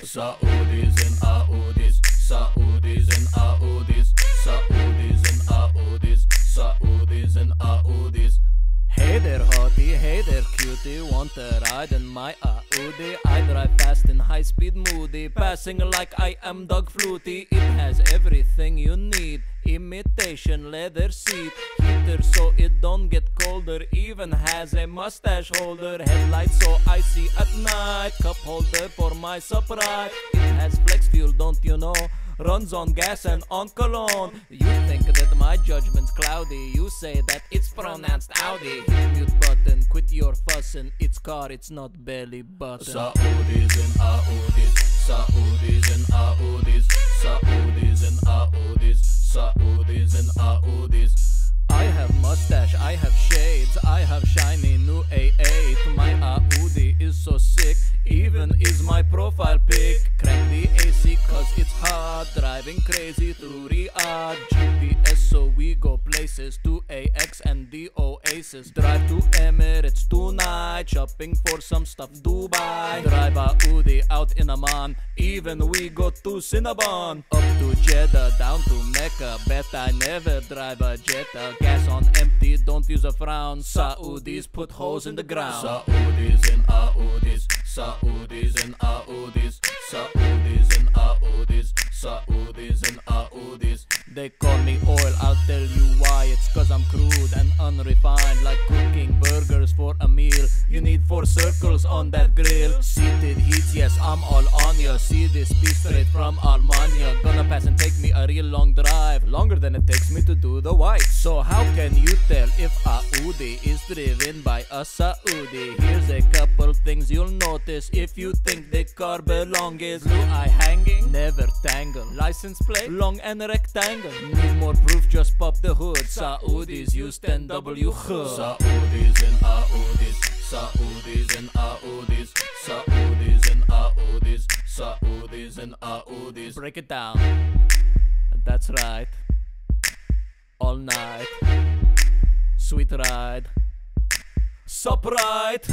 Saudis and Audis, Saudis and Audis, Saudis and Audis, Saudis and Audis. Hey there hottie, hey there cutie, want a ride in my Audi? I drive fast in high-speed moody, passing like I am Doug Flutie. It has everything you need, imitation leather seat, heater so it don't get colder, even has a mustache holder, headlights so I see at night, cup holder for my surprise. It has flex fuel, don't you know? Runs on gas and on cologne. You think that my judgment's cloudy, you say that it's pronounced Audi. Hit mute button, quit your fussin', it's car, it's not belly button. Saudis and Audis, Saudis and Audis, Saudis and Audis, Saudis and Audis. I have mustache, I have shades, I have shiny new A8. My Audi is so sick, even is my profile pic. Crank the AC cause it's hot, driving crazy through Riyadh. GPS so we go places, to AX and the Oasis. Drive to Emirates tonight, shopping for some stuff Dubai. Drive Audi out in Amman, even we go to Cinnabon. Up to Jeddah, down to Mecca, bet I never drive a Jetta. Gas on empty, don't use a frown. Saudis put holes in the ground. Saudis and Audis, Saudis and Audis, Saudis and Audis, Saudis and Audis. They call me oil, I'll tell you why. It's cause I'm crude and unrefined, like cooking burgers for a meal. You need 4 circles on that grill. Seated heats, yes, I'm all on ya. See this piece straight from Almania. Gonna pass and take me a real long drive, longer than it takes me to do the white. So how can you tell if Audi is driven by a Saudi? Here's a couple things you'll notice if you think the car belong. Is blue eye hanging? Never tangle. License plate? Long and rectangle. Need more proof? Just pop the hood. Saudis use 10W hood. Saudis and Audis, Saudis and Audis, Saudis and Audis, Saudis and Audis. Break it down. That's right. All night. Sweet ride. Sup right.